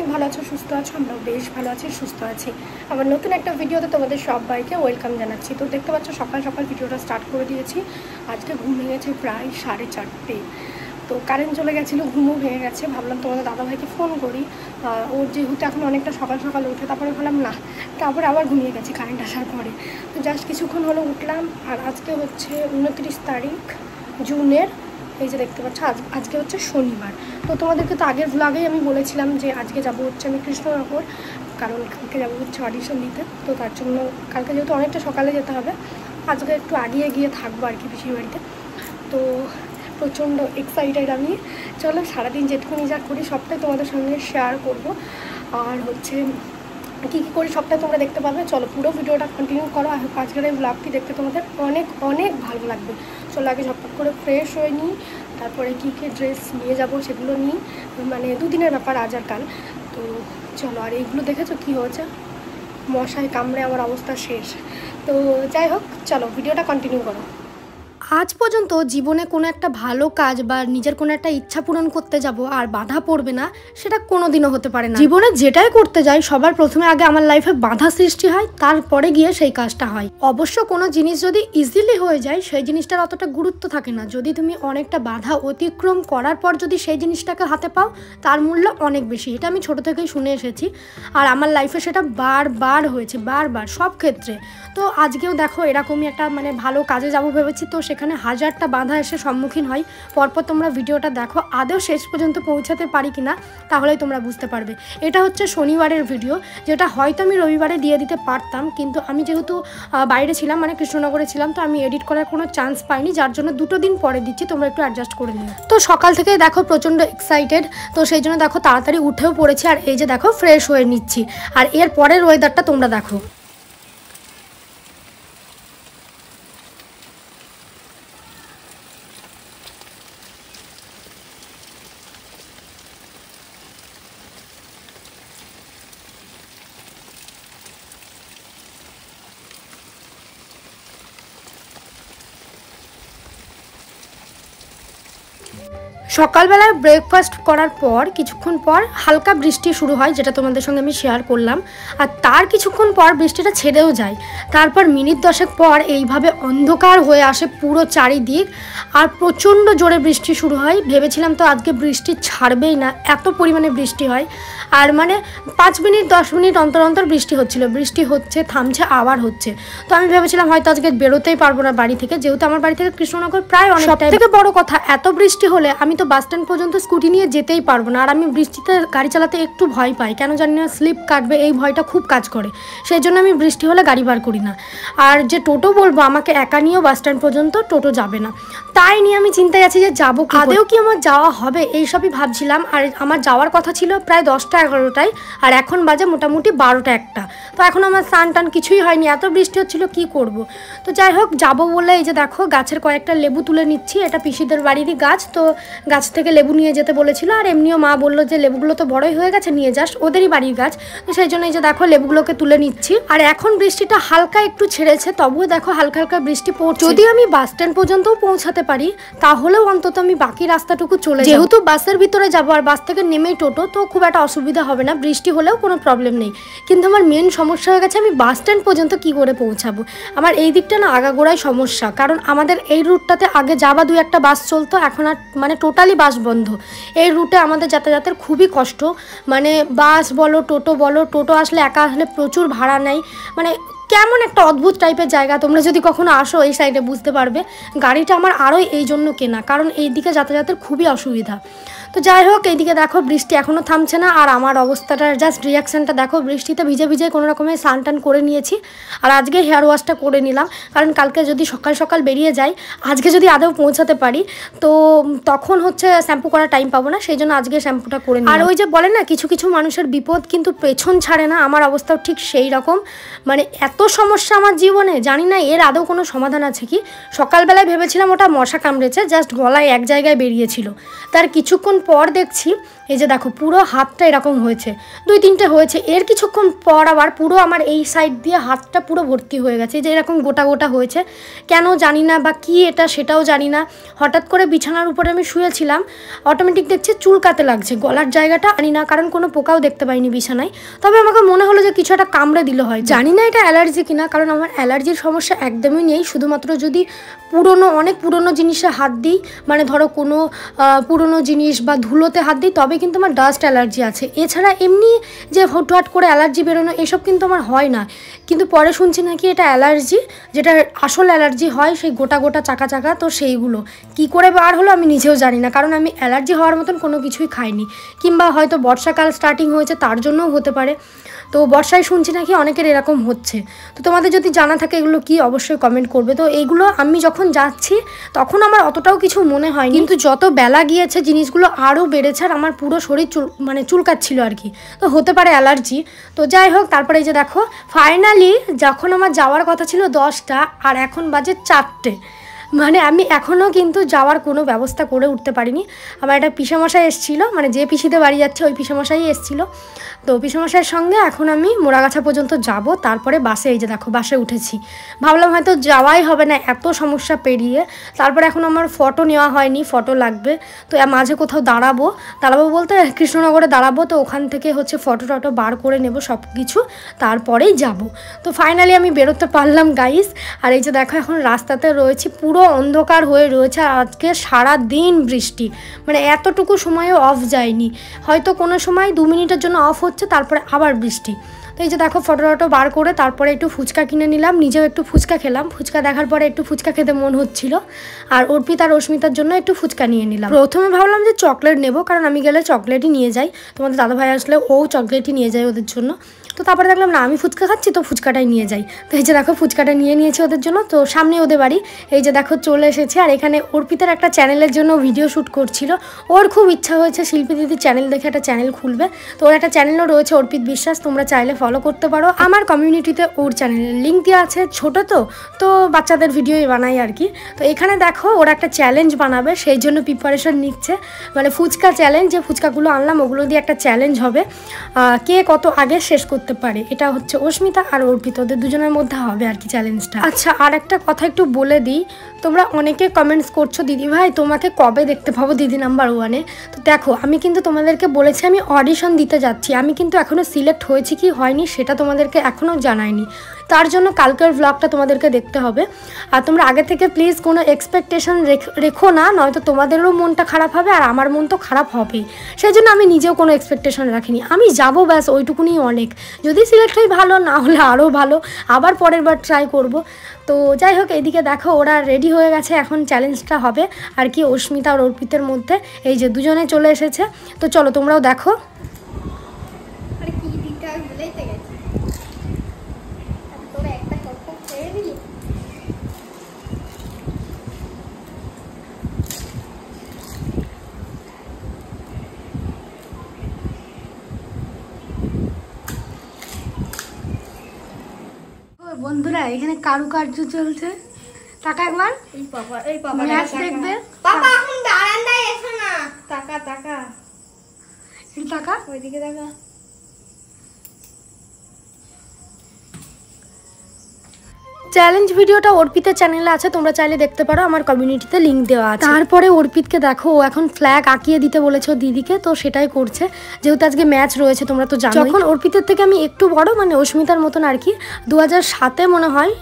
অনেক ভালো আছো, সুস্থ আছো। আমরাও বেশ ভালো আছি, সুস্থ আছি। আবার নতুন একটা ভিডিওতে তোমাদের সবাইকে ওয়েলকাম জানাচ্ছি। তো দেখতে পাচ্ছ সকাল সকাল ভিডিওটা স্টার্ট করে দিয়েছি। আজকে ঘুম ভেঙেছে প্রায় 4:30। তো কারেন্ট চলে গেছিলো, ঘুমও ভেঙে গেছে। ভাবলাম তোমাদের দাদাভাইকে ফোন করি, ওর যেহেতু এখন অনেকটা সকাল সকাল উঠে, তারপরে ভাবলাম না, তারপরে আবার ঘুমিয়ে গেছি কারেন্ট আসার পরে। তো জাস্ট কিছুক্ষণ হলো উঠলাম। আর আজকে হচ্ছে 29 তারিখ জুনের, এই যে দেখতে পাচ্ছ আজকে হচ্ছে শনিবার। তো তোমাদেরকে তো আগের ভ্লগেই আমি বলেছিলাম যে আজকে যাব হচ্ছে আমি কৃষ্ণনগর, কারণ কালকে যাবো হচ্ছে অডিশন দিতে। তো তার জন্য কালকে যেহেতু অনেকটা সকালে যেতে হবে, আজকে একটু আগিয়ে গিয়ে থাকবো আর কি পিসির বাড়িতে। তো প্রচণ্ড এক্সাইটেড আমি। চলো সারাদিন যেটুকুনি যা করি সবটাই তোমাদের সঙ্গে শেয়ার করব। আর হচ্ছে কী কী করি সবটাই তোমরা দেখতে পাবে। চলো পুরো ভিডিওটা কন্টিনিউ করো। আজকের এই ব্লগটি দেখতে তোমাদের অনেক অনেক ভালো লাগবে। চলো আগে ঝটপট করে ফ্রেশ হয়ে নিই, তারপরে কী কী ড্রেস নিয়ে যাব সেগুলো নিই। মানে দুদিনের ব্যাপার, আজ আর কাল। তো চলো, আর এইগুলো দেখেছো কী হয়েছে, মশায় কামড়ে আমার অবস্থা শেষ। তো যাই হোক, চলো ভিডিওটা কন্টিনিউ করো। আজ পর্যন্ত জীবনে কোনো একটা ভালো কাজ বা নিজের কোনো একটা ইচ্ছা পূরণ করতে যাব আর বাধা পড়বে না, সেটা কোনো দিনও হতে পারে না। জীবনে যেটাই করতে যাই সবার প্রথমে আগে আমার লাইফে বাধা সৃষ্টি হয়, তারপরে গিয়ে সেই কাজটা হয়। অবশ্য কোনো জিনিস যদি ইজিলি হয়ে যায় সেই জিনিসটার অতটা গুরুত্ব থাকে না। যদি তুমি অনেকটা বাধা অতিক্রম করার পর যদি সেই জিনিসটাকে হাতে পাও, তার মূল্য অনেক বেশি। এটা আমি ছোট থেকেই শুনে এসেছি, আর আমার লাইফে সেটা বারবার হয়েছে, বারবার সব ক্ষেত্রে। তো আজকেও দেখো এরকমই একটা মানে ভালো কাজে যাব ভেবেছি, তো সেখানে হাজারটা বাধা এসে সম্মুখীন হয়। পরপর তোমরা ভিডিওটা দেখো, আদৌ শেষ পর্যন্ত পৌঁছাতে পারি কিনা তাহলেই তোমরা বুঝতে পারবে। এটা হচ্ছে শনিবারের ভিডিও, যেটা হয়তো আমি রবিবারে দিয়ে দিতে পারতাম, কিন্তু আমি যেহেতু বাইরে ছিলাম, মানে কৃষ্ণনগরে ছিলাম, তো আমি এডিট করার কোনো চান্স পাইনি, যার জন্য 2 দিন পরে দিচ্ছি। তোমরা একটু অ্যাডজাস্ট করে নিও। তো সকাল থেকে দেখো প্রচণ্ড এক্সাইটেড, তো সেই জন্য দেখো তাড়াতাড়ি উঠেও পড়েছি। আর এই যে দেখো ফ্রেশ হয়ে নিচ্ছি। আর এর পরের ওয়েদারটা তোমরা দেখো। সকালবেলায় ব্রেকফাস্ট করার পর কিছুক্ষণ পর হালকা বৃষ্টি শুরু হয়, যেটা তোমাদের সঙ্গে আমি শেয়ার করলাম। আর তার কিছুক্ষণ পর বৃষ্টিটা ছেড়েও যায়। তারপর মিনিট 10 পর এইভাবে অন্ধকার হয়ে আসে পুরো চারিদিক, আর প্রচণ্ড জোরে বৃষ্টি শুরু হয়। ভেবেছিলাম তো আজকে বৃষ্টি ছাড়বেই না, এত পরিমাণে বৃষ্টি হয়। আর মানে 5 মিনিট 10 মিনিট অন্তর অন্তর বৃষ্টি হচ্ছিল, বৃষ্টি হচ্ছে থামছে আবার হচ্ছে। তো আমি ভেবেছিলাম হয়তো আজকে বেরোতেই পারবো না বাড়ি থেকে, যেহেতু আমার বাড়ি থেকে কৃষ্ণনগর প্রায় অনেকটাই। থেকে বড় কথা, এত বৃষ্টি হলে আমি তো বাস স্ট্যান্ড পর্যন্ত স্কুটি নিয়ে যেতেই পারবো না। আর আমি বৃষ্টিতে গাড়ি চালাতে একটু ভয় পাই, কেন জানি না, স্লিপ কাটবে এই ভয়টা খুব কাজ করে। সেই জন্য আমি বৃষ্টি হলে গাড়ি বার করি না। আর যে টোটো বলবো, আমাকে একা নিয়েও বাস স্ট্যান্ড পর্যন্ত টোটো যাবে না। তাই নিয়ে আমি চিন্তায় আছি যে যাবো, আদেও কি আমার যাওয়া হবে, এইসবই ভাবছিলাম। আর আমার যাওয়ার কথা ছিল প্রায় 10টা-11টায়, আর এখন বাজে মোটামুটি 12টা-1টা। তো এখন আমার স্নান টান কিছুই হয়নি, এত বৃষ্টি হচ্ছিল, কি করব। তো যাই হোক যাবো বলে এই যে দেখো গাছের কয়েকটা লেবু তুলে নিচ্ছি। এটা পিসিদের বাড়িরই গাছ, তো গাছ থেকে লেবু নিয়ে যেতে বলেছিল। আর এমনিও মা বললো যে লেবুগুলো তো বড়ই হয়ে গেছে, নিয়ে যাস, ওদেরই বাড়ির গাছ। তো সেই জন্য এই যে দেখো লেবুগুলোকে তুলে নিচ্ছি। আর এখন বৃষ্টিটা হালকা একটু ছেড়েছে, তবুও দেখো হালকা হালকা বৃষ্টি পড়ছে। যদি আমি বাস স্ট্যান্ড পর্যন্তও পৌঁছাতে পারি, তাহলেও অন্তত আমি বাকি রাস্তাটুকু চলে যাব। যেহেতু বাসের ভিতরে যাবো আর বাস থেকে নেমেই টোটো, তো খুব একটা অসুবিধা হবে না, বৃষ্টি হলেও কোনো প্রবলেম নেই। কিন্তু আমার মেন সমস্যা হয়ে গেছে আমি বাস স্ট্যান্ড পর্যন্ত কি করে পৌঁছাবো। আমার এই দিকটা না আগাগোড়াই সমস্যা, কারণ আমাদের এই রুটটাতে আগে যাবা 2-1টা বাস চলতো, এখন আর মানে টোটালি বাস বন্ধ। এই রুটে আমাদের যাতায়াতের খুবই কষ্ট, মানে বাস বলো টোটো বলো, টোটো আসলে একা আসলে প্রচুর ভাড়া নেয়, মানে কেমন একটা অদ্ভুত টাইপের জায়গা। তোমরা যদি কখনো আসো এই সাইডে বুঝতে পারবে। গাড়িটা আমার আরও এই জন্য কেনা, কারণ এই দিকে যাতায়াতের খুবই অসুবিধা। তো যাই হোক এইদিকে দেখো বৃষ্টি এখনও থামছে না, আর আমার অবস্থাটার জাস্ট রিয়াকশানটা দেখো। বৃষ্টিতে ভিজে ভিজে কোনো রকমের স্নান টান করে নিয়েছি, আর আজকে হেয়ার ওয়াশটা করে নিলাম, কারণ কালকে যদি সকাল সকাল বেরিয়ে যাই, আজকে যদি আদৌ পৌঁছাতে পারি, তো তখন হচ্ছে শ্যাম্পু করার টাইম পাবো না, সেই জন্য আজকে শ্যাম্পুটা করে নিই। আর ওই যে বলে না কিছু কিছু মানুষের বিপদ কিন্তু পেছন ছাড়ে না, আমার অবস্থাও ঠিক সেই রকম। মানে এত সমস্যা আমার জীবনে, জানি না এর আদৌ কোনো সমাধান আছে কি। সকালবেলায় ভেবেছিলাম ওটা মশা কামড়েছে, জাস্ট গলায় এক জায়গায় বেরিয়েছিল। তার কিছুক্ষণ পর দেখছি এই যে দেখো পুরো হাতটা এরকম হয়েছে, 2-3টে হয়েছে। এর কিছুক্ষণ পর আবার পুরো আমার এই সাইড দিয়ে হাতটা পুরো ভর্তি হয়ে গেছে, যে এরকম গোটা গোটা হয়েছে। কেন জানি না, বা কি এটা সেটাও জানি না। হঠাৎ করে বিছানার উপরে আমি শুয়েছিলাম, অটোমেটিক দেখছি চুলকাতে লাগছে গলার জায়গাটা, জানি না কারণ কোনো পোকাও দেখতে পাইনি বিছানায়। তবে আমাকে মনে হলো যে কিছু একটা কামড়ে দিল হয়, জানি না এটা অ্যালার্জি কিনা, কারণ আমার অ্যালার্জির সমস্যা একদমই নেই। শুধুমাত্র যদি অনেক পুরনো জিনিসে হাত দিই, মানে ধরো কোনো পুরনো জিনিস বা ধুলোতে হাত দিই, তবে কিন্তু আমার ডাস্ট অ্যালার্জি আছে। এছাড়া এমনি যে হুটহাট করে অ্যালার্জি বেরোনো এসব কিন্তু আমার হয় না। কিন্তু পরে শুনছি নাকি এটা অ্যালার্জি, যেটা আসল অ্যালার্জি হয় সেই গোটা গোটা চাকা চাকা, তো সেইগুলো কি করে বার হলো আমি নিজেও জানি না, কারণ আমি অ্যালার্জি হওয়ার মতন কোনো কিছুই খাইনি। কিংবা হয়তো বর্ষাকাল স্টার্টিং হয়েছে তার জন্যও হতে পারে। তো বর্ষায় শুনছি নাকি অনেকের এরকম হচ্ছে। তো তোমাদের যদি জানা থাকে এগুলো কি, অবশ্যই কমেন্ট করবে। তো এইগুলো আমি যখন যাচ্ছি তখন আমার অতটাও কিছু মনে হয়নি, কিন্তু যত বেলা গিয়েছে জিনিসগুলো আরও বেড়েছে, আর আমার পুরো শরীর চুলকাচ্ছিল আর কি। তো হতে পারে অ্যালার্জি। তো যাই হোক, তারপরে এই যে দেখো ফাইনালি যখন আমার যাওয়ার কথা ছিল 10টা, আর এখন বাজে 4টে, মানে আমি এখনও কিন্তু যাওয়ার কোনো ব্যবস্থা করে উঠতে পারিনি। আমার একটা পিসেমশাই এসেছিলো, মানে যে পিসিতে বাড়ি যাচ্ছে ওই পিসেমশাই এসেছিলো। তো পিসেমশাইয়ের সঙ্গে এখন আমি মোড়াগাছা পর্যন্ত যাব, তারপরে বাসে, এই যে দেখো বাসে উঠেছি। ভাবলাম হয়তো যাওয়াই হবে না এত সমস্যা পেরিয়ে। তারপরে এখন আমার ফটো নেওয়া হয়নি, ফটো লাগবে। তো মাঝে কোথাও দাঁড়াবো বলতে কৃষ্ণনগরে দাঁড়াবো। তো ওখান থেকে হচ্ছে ফটো টটো বার করে নেব সব কিছু, তারপরেই যাব। তো ফাইনালি আমি বেরোতে পারলাম গাইস। আর এই যে দেখো এখন রাস্তাতে রয়েছি, পুরো অন্ধকার হয়ে রয়েছে। আর আজকে সারা দিন বৃষ্টি, মানে এতটুকু সময়ও অফ যায়নি। হয়তো কোনো সময় 2 মিনিটের জন্য অফ হচ্ছে, তারপরে আবার বৃষ্টি। তো এই যে দেখো ফটো টটো বার করে তারপরে একটু ফুচকা কিনে নিলাম, নিজেও একটু ফুচকা খেলাম। ফুচকা দেখার পরে একটু ফুচকা খেতে মন হচ্ছিল, আর অর্পিত আর অস্মিতার জন্য একটু ফুচকা নিয়ে নিলাম। প্রথমে ভাবলাম যে চকলেট নেব, কারণ আমি গেলে চকলেটই নিয়ে যাই, তোমাদের দাদাভাই আসলে ও চকলেটই নিয়ে যায় ওদের জন্য। তো তারপরে দেখলাম না, আমি ফুচকা খাচ্ছি তো ফুচকাটাই নিয়ে যাই। তো এই যে দেখো ফুচকাটা নিয়ে নিয়েছি ওদের জন্য। তো সামনে ওদের বাড়ি, এই যে দেখো চলে এসেছে। আর এখানে অর্পিতার একটা চ্যানেলের জন্য ভিডিও শ্যুট করছিল। ওর খুব ইচ্ছা হয়েছে শিল্পী দিদির চ্যানেল দেখে একটা চ্যানেল খুলবে। তো ওর একটা চ্যানেলও রয়েছে অর্পিত বিশ্বাস, তোমরা চাইলে ফলো করতে পারো। আমার কমিউনিটিতে ওর চ্যানেলের লিঙ্ক দেওয়া আছে। ছোটো তো বাচ্চাদের ভিডিওই বানাই আর কি। তো এখানে দেখো ওরা একটা চ্যালেঞ্জ বানাবে, সেই জন্য প্রিপারেশন নিচ্ছে, মানে ফুচকা চ্যালেঞ্জ। যে ফুচকাগুলো আনলাম ওগুলো দিয়ে একটা চ্যালেঞ্জ হবে, কে কত আগে শেষ করতে পারে। এটা হচ্ছে অস্মিতা আর অর্পিত, ওদের দুজনের মধ্যে হবে আর কি চ্যালেঞ্জটা। আচ্ছা, আর একটা কথা একটু বলে দিই, তোমরা অনেকে কমেন্টস করছো দিদি ভাই তোমাকে কবে দেখতে পাবো দিদি নাম্বার 1-এ। তো দেখো আমি কিন্তু তোমাদেরকে বলেছি আমি অডিশন দিতে যাচ্ছি, আমি কিন্তু এখনও সিলেক্ট হয়েছি কি হয়নি সেটা তোমাদেরকে এখনও জানাইনি। তার জন্য কালকের ব্লগটা তোমাদেরকে দেখতে হবে। আর তোমরা আগে থেকে প্লিজ কোনো এক্সপেকটেশন রেখো না, নয়তো তোমাদেরও মনটা খারাপ হবে আর আমার মন তো খারাপ হবেই। সেই জন্য আমি নিজেও কোনো এক্সপেকটেশন রাখিনি, আমি যাবো ব্যাস ওইটুকুনি অনেক। যদি সিলেক্ট হয় ভালো, না হলে আরও ভালো, আবার পরের বার ট্রাই করব। তো যাই হোক, এদিকে দেখো ওরা রেডি হয়ে গেছে, এখন চ্যালেঞ্জটা হবে আর কি অস্মিতা আর অর্পিতের মধ্যে। এই যে দুজনে চলে এসেছে, তো চলো তোমরাও দেখো। বন্ধুরা এখানে কারুকার্য চলছে, টাকা একবার ম্যাচ দেখবে। বাবা এখন বারান্দায় এসো না, টাকা টাকা টাকা ওইদিকে টাকা। চ্যালেঞ্জ ভিডিওটা অর্পিতের চ্যানেলে আছে, তোমরা চাইলে দেখতে পারো, আমার কমিউনিটিতে লিঙ্ক দেওয়া আছে। তারপরে অর্পিতকে দেখো ও এখন ফ্ল্যাগ আঁকিয়ে দিতে বলেছে দিদিকে, তো সেটাই করছে যেহেতু আজকে ম্যাচ রয়েছে, তোমরা তো জানো। যখন অর্পিতের থেকে আমি একটু বড়, মানে অস্মিতার মতন আর কি, 2007-এ মনে হয়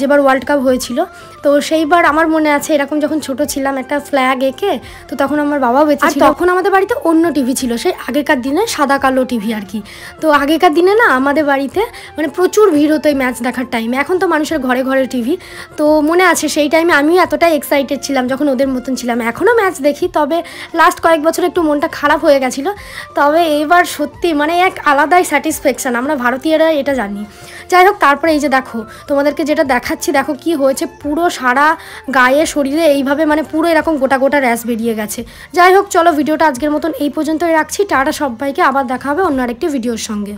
যেবার ওয়ার্ল্ড কাপ হয়েছিল, তো সেইবার আমার মনে আছে এরকম যখন ছোট ছিলাম একটা ফ্ল্যাগ এঁকে, তো তখন আমার বাবাও বেঁচে ছিল। তখন আমাদের বাড়িতে অন্য টিভি ছিল, সেই আগেকার দিনে সাদা কালো টিভি আর কি। তো আগেকার দিনে না আমাদের বাড়িতে মানে প্রচুর ভিড় হতো এই ম্যাচ দেখার টাইমে। এখন তো মানুষের ঘরে ঘরে টিভি, তো মনে আছে সেই টাইমে আমিও এতটাই এক্সাইটেড ছিলাম যখন ওদের মতন ছিলাম। এখনও ম্যাচ দেখি, তবে লাস্ট কয়েক বছর একটু মনটা খারাপ হয়ে গেছিলো। তবে এইবার সত্যি মানে এক আলাদাই স্যাটিসফ্যাকশান, আমরা ভারতীয়রা এটা জানি। যাই হোক, তারপরে এই যে দেখো তোমাদেরকে যেটা দেখাচ্ছি, দেখো কি হয়েছে, পুরো সারা গায়ে শরীরে এইভাবে মানে পুরো এরকম গোটা গোটা র্যাশ বেরিয়ে গেছে। যাই হোক চলো, ভিডিওটা আজকের মতন এই পর্যন্তই রাখছি। টাটা সবাইকে, আবার দেখা হবে অন্য আরেকটি ভিডিওর সঙ্গে।